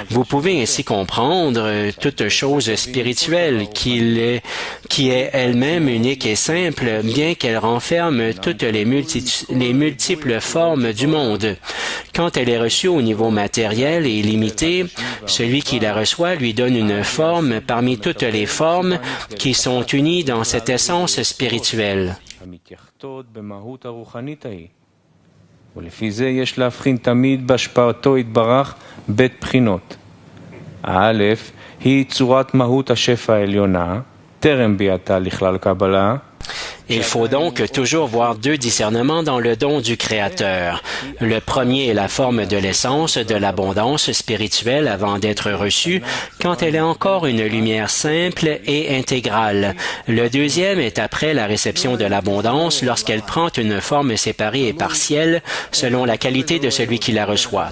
Vous pouvez ainsi comprendre toute chose spirituelle qui est elle-même unique et simple, bien qu'elle renferme toutes les multiples formes du monde. Quand elle est reçue au niveau matériel et limité, celui qui la reçoit lui donne une forme parmi toutes les formes qui sont unies dans cette essence spirituelle. ולפי זה יש להבחין תמיד בהשפעתו יתברך בית בחינות. האלף היא צורת מהות השפע העליונה, טרם ביאתה לכלל קבלה. Il faut donc toujours voir deux discernements dans le don du Créateur. Le premier est la forme de l'essence de l'abondance spirituelle avant d'être reçue, quand elle est encore une lumière simple et intégrale. Le deuxième est après la réception de l'abondance, lorsqu'elle prend une forme séparée et partielle selon la qualité de celui qui la reçoit.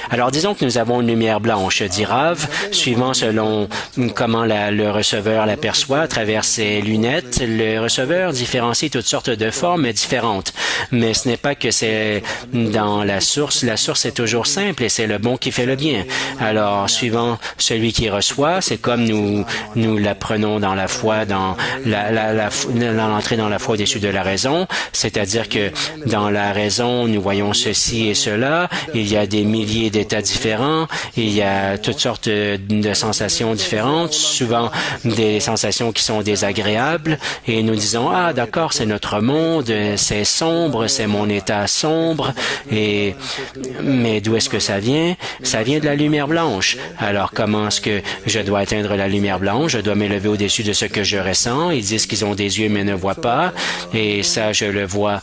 Alors disons que nous avons une lumière blanche, dit Rav, suivant selon comment le receveur l'aperçoit à travers ses lunettes. Le receveur différencie toutes sortes de formes différentes. Mais ce n'est pas que c'est dans la source. La source est toujours simple et c'est le bon qui fait le bien. Alors, suivant celui qui reçoit, c'est comme nous l'apprenons dans la foi, dans l'entrée dans la foi au-dessus de la raison. C'est-à-dire que dans la raison, nous voyons ceci et cela. Il y a des milliers d'états différents. Il y a toutes sortes de sensations différentes, souvent des sensations qui sont désagréables. Et nous disons, ah, d'accord, c'est notre monde, c'est sombre, c'est mon état sombre, mais d'où est-ce que ça vient? Ça vient de la lumière blanche. Alors, comment est-ce que je dois atteindre la lumière blanche? Je dois m'élever au-dessus de ce que je ressens. Ils disent qu'ils ont des yeux mais ne voient pas, et ça, je le vois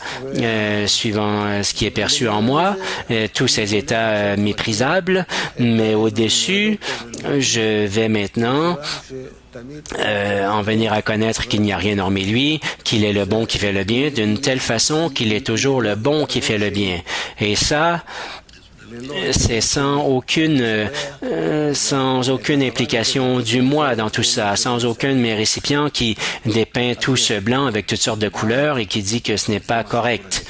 suivant ce qui est perçu en moi, tous ces états méprisables, mais au-dessus, je vais maintenant en venir à connaître qu'il n'y a rien hormis lui, qu'il est le bon qui fait le bien, d'une telle façon qu'il est toujours le bon qui fait le bien. Et ça, c'est sans aucune implication du moi dans tout ça, sans aucun de mes récipients qui dépeint tout ce blanc avec toutes sortes de couleurs et qui dit que ce n'est pas correct.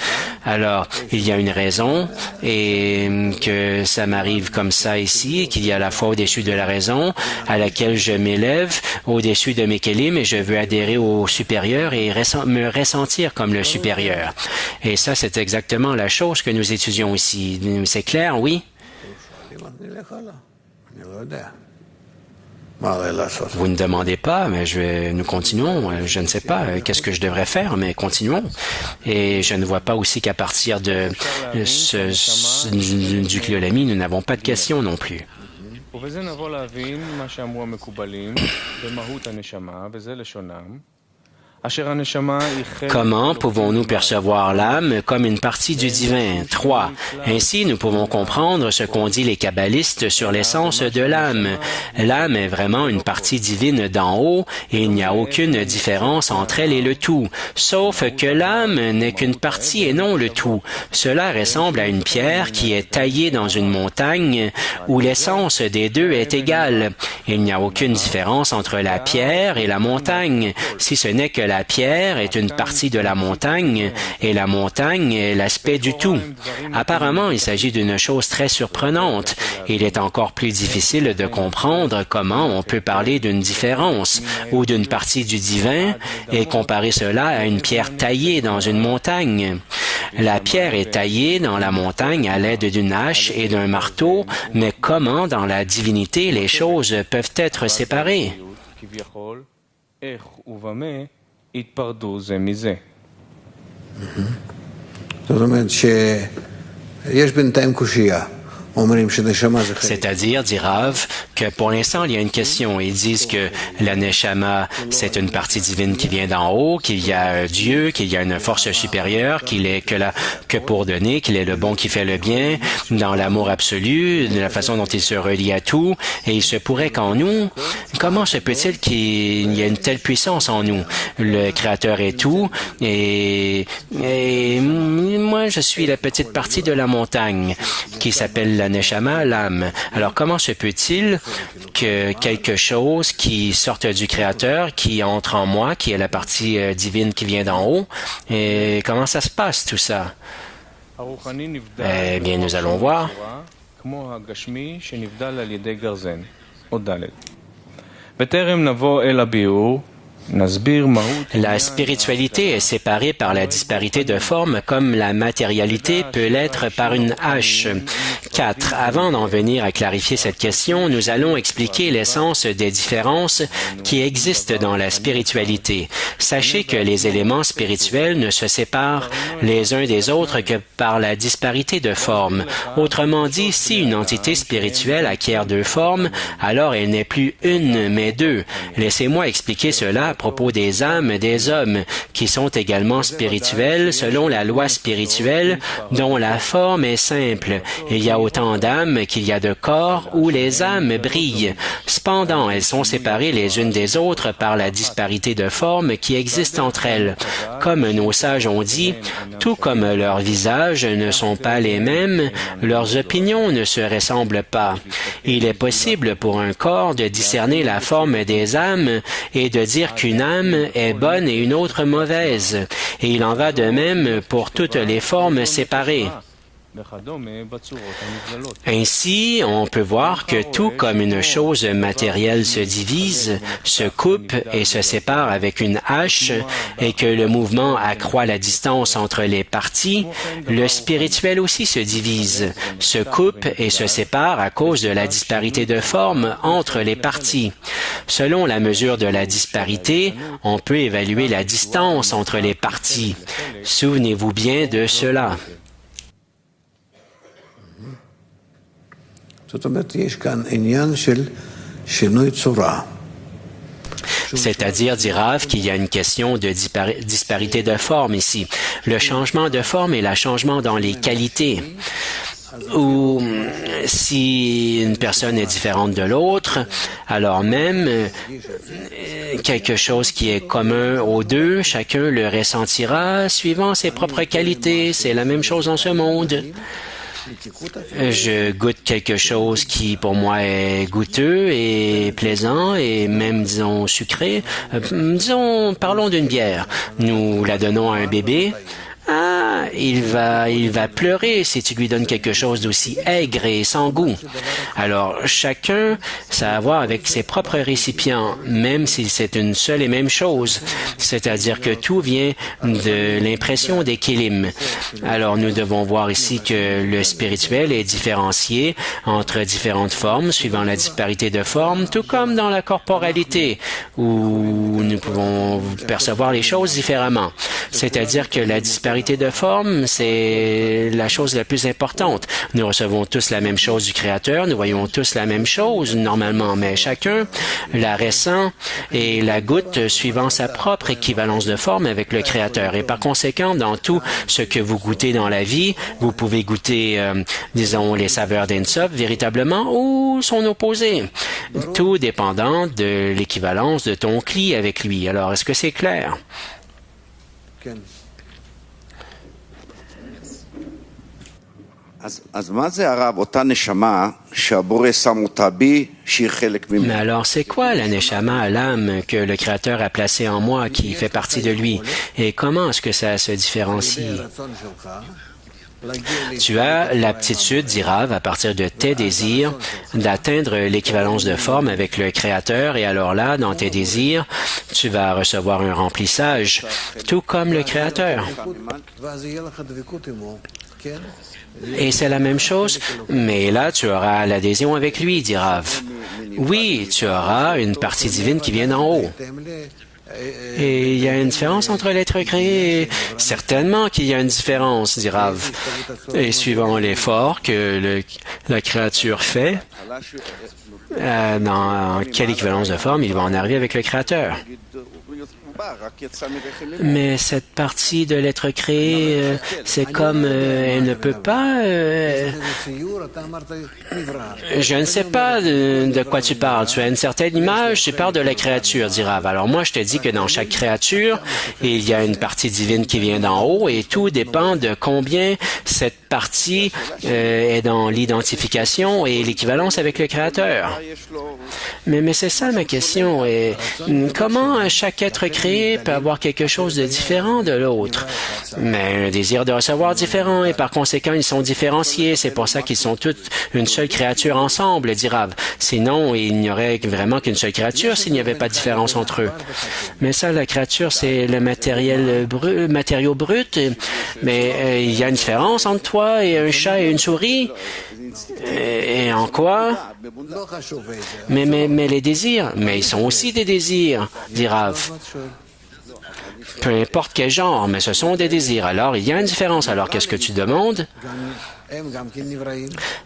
Alors, il y a une raison et que ça m'arrive comme ça ici, qu'il y a la foi au-dessus de la raison à laquelle je m'élève au-dessus de mes kélim et je veux adhérer au supérieur et me ressentir comme le supérieur. Et ça, c'est exactement la chose que nous étudions ici. C'est clair, oui? Vous ne demandez pas, mais nous continuons. Je ne sais pas qu'est-ce que je devrais faire, mais continuons. Et je ne vois pas aussi qu'à partir du Cliolami, nous n'avons pas de questions non plus. Comment pouvons-nous percevoir l'âme comme une partie du divin? 3. Ainsi, nous pouvons comprendre ce qu'ont dit les kabbalistes sur l'essence de l'âme. L'âme est vraiment une partie divine d'en haut et il n'y a aucune différence entre elle et le tout. Sauf que l'âme n'est qu'une partie et non le tout. Cela ressemble à une pierre qui est taillée dans une montagne où l'essence des deux est égale. Il n'y a aucune différence entre la pierre et la montagne, si ce n'est que la pierre est une partie de la montagne et la montagne est l'aspect du tout. Apparemment, il s'agit d'une chose très surprenante. Il est encore plus difficile de comprendre comment on peut parler d'une différence ou d'une partie du divin et comparer cela à une pierre taillée dans une montagne. La pierre est taillée dans la montagne à l'aide d'une hache et d'un marteau, mais comment dans la divinité les choses peuvent être séparées? התפרדו זה מזה. זאת אומרת שיש בינתיים קושייה. C'est-à-dire, dit Rav, que pour l'instant, il y a une question. Ils disent que la Neshama, c'est une partie divine qui vient d'en haut, qu'il y a Dieu, qu'il y a une force supérieure, qu'il est que pour donner, qu'il est le bon qui fait le bien, dans l'amour absolu, de la façon dont il se relie à tout. Et il se pourrait qu'en nous, comment se peut-il qu'il y ait une telle puissance en nous? Le Créateur est tout, et moi, je suis la petite partie de la montagne qui s'appelle la Neshama, l'âme. Alors, comment se peut-il que quelque chose qui sorte du Créateur, qui entre en moi, qui est la partie divine qui vient d'en haut, et comment ça se passe, tout ça? Eh bien, nous allons voir. La spiritualité est séparée par la disparité de forme comme la matérialité peut l'être par une hache. 4. Avant d'en venir à clarifier cette question, nous allons expliquer l'essence des différences qui existent dans la spiritualité. Sachez que les éléments spirituels ne se séparent les uns des autres que par la disparité de forme. Autrement dit, si une entité spirituelle acquiert deux formes, alors elle n'est plus une mais deux. Laissez-moi expliquer cela à propos des âmes des hommes, qui sont également spirituels selon la loi spirituelle dont la forme est simple. Il y a autant d'âmes qu'il y a de corps où les âmes brillent. Cependant, elles sont séparées les unes des autres par la disparité de forme qui existe entre elles. Comme nos sages ont dit, tout comme leurs visages ne sont pas les mêmes, leurs opinions ne se ressemblent pas. Il est possible pour un corps de discerner la forme des âmes et de dire qu'une âme est bonne et une autre mauvaise. Et il en va de même pour toutes les formes séparées. Ainsi, on peut voir que tout comme une chose matérielle se divise, se coupe et se sépare avec une hache et que le mouvement accroît la distance entre les parties, le spirituel aussi se divise, se coupe et se sépare à cause de la disparité de forme entre les parties. Selon la mesure de la disparité, on peut évaluer la distance entre les parties. Souvenez-vous bien de cela. C'est-à-dire, dit Rav, qu'il y a une question de disparité de forme ici. Le changement de forme est le changement dans les qualités. Ou si une personne est différente de l'autre, alors même quelque chose qui est commun aux deux, chacun le ressentira suivant ses propres qualités. C'est la même chose dans ce monde. Je goûte quelque chose qui, pour moi, est goûteux et plaisant et même, disons, sucré. Disons, parlons d'une bière. Nous la donnons à un bébé. Ah, il va pleurer si tu lui donnes quelque chose d'aussi aigre et sans goût. Alors, chacun, ça a à voir avec ses propres récipients, même si c'est une seule et même chose. C'est-à-dire que tout vient de l'impression des kélim. Alors, nous devons voir ici que le spirituel est différencié entre différentes formes, suivant la disparité de forme, tout comme dans la corporalité, où nous pouvons percevoir les choses différemment. C'est-à-dire que la disparité de forme, c'est la chose la plus importante. Nous recevons tous la même chose du Créateur, nous voyons tous la même chose normalement, mais chacun la ressent et la goûte suivant sa propre équivalence de forme avec le Créateur. Et par conséquent, dans tout ce que vous goûtez dans la vie, vous pouvez goûter, disons, les saveurs d'En-Sof véritablement ou son opposé, tout dépendant de l'équivalence de ton cli avec lui. Alors, est-ce que c'est clair? Mais alors, c'est quoi la Neshama, l'âme que le Créateur a placée en moi, qui fait partie de lui? Et comment est-ce que ça se différencie? Tu as l'aptitude, dit Rav, à partir de tes désirs, d'atteindre l'équivalence de forme avec le Créateur, et alors là, dans tes désirs, tu vas recevoir un remplissage, tout comme le Créateur. Et c'est la même chose, mais là, tu auras l'adhésion avec lui, dit Rav. Oui, tu auras une partie divine qui vient d'en haut. Et il y a une différence entre l'être créé. Certainement qu'il y a une différence, dit Rav. Et suivant l'effort que la créature fait, dans quelle équivalence de forme il va en arriver avec le Créateur. Mais cette partie de l'être créé, c'est comme elle ne peut pas... je ne sais pas de quoi tu parles. Tu as une certaine image, tu parles de la créature, dit Rav. Alors moi, je te dis que dans chaque créature, il y a une partie divine qui vient d'en haut et tout dépend de combien cette partie est dans l'identification et l'équivalence avec le Créateur. Mais c'est ça ma question. Et comment chaque être créé peut avoir quelque chose de différent de l'autre? Mais un désir de recevoir différent et par conséquent, ils sont différenciés. C'est pour ça qu'ils sont toutes une seule créature ensemble, dit Rav. Sinon, il n'y aurait vraiment qu'une seule créature s'il n'y avait pas de différence entre eux. Mais ça, la créature, c'est le matériau brut. Mais il y a une différence entre toi et un chat et une souris. Et en quoi? Mais les désirs, mais ils sont aussi des désirs, dit Rav. Peu importe quel genre, mais ce sont des désirs. Alors, il y a une différence. Alors, qu'est-ce que tu demandes?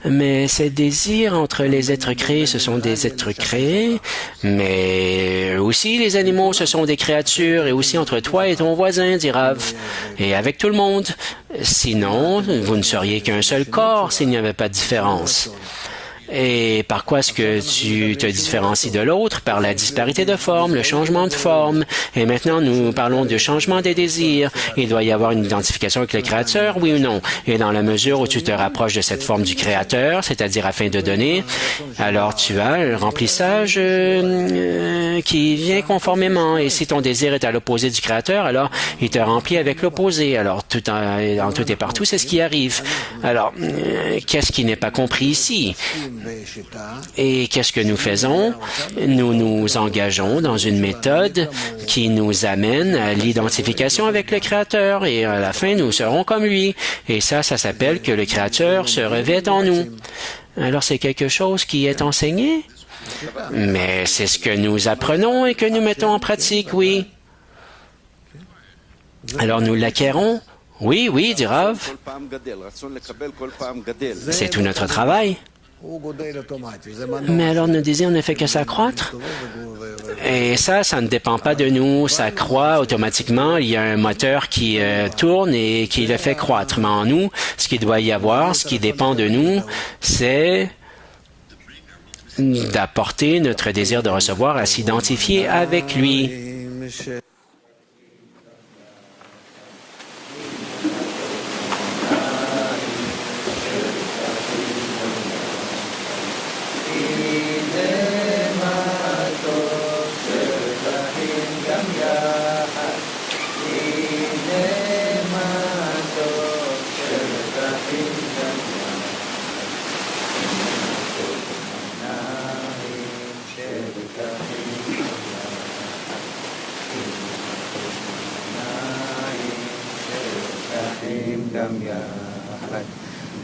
Mais ces désirs entre les êtres créés, ce sont des êtres créés, mais aussi les animaux, ce sont des créatures, et aussi entre toi et ton voisin, dit Rav, et avec tout le monde. Sinon, vous ne seriez qu'un seul corps s'il n'y avait pas de différence. Et par quoi est-ce que tu te différencies de l'autre? Par la disparité de forme, le changement de forme. Et maintenant, nous parlons du changement des désirs. Il doit y avoir une identification avec le Créateur, oui ou non? Et dans la mesure où tu te rapproches de cette forme du Créateur, c'est-à-dire afin de donner, alors tu as un remplissage qui vient conformément. Et si ton désir est à l'opposé du Créateur, alors il te remplit avec l'opposé. Alors, en tout et partout, c'est ce qui arrive. Alors, qu'est-ce qui n'est pas compris ici? Et qu'est-ce que nous faisons? Nous nous engageons dans une méthode qui nous amène à l'identification avec le Créateur et à la fin, nous serons comme lui. Et ça s'appelle que le Créateur se revêt en nous. Alors, c'est quelque chose qui est enseigné? Mais c'est ce que nous apprenons et que nous mettons en pratique, oui. Alors, nous l'acquérons? Oui, oui, dit Rav. C'est tout notre travail. Mais alors, nos désirs ne fait que s'accroître. Et ça ne dépend pas de nous. Ça croît automatiquement. Il y a un moteur qui tourne et qui le fait croître. Mais en nous, ce qu'il doit y avoir, ce qui dépend de nous, c'est d'apporter notre désir de recevoir à s'identifier avec lui.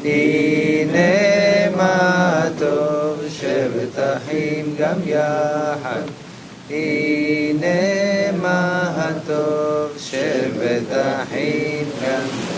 הנה מה טוב שבטחים גם יחד. הנה מה טוב שבטחים גם יחד.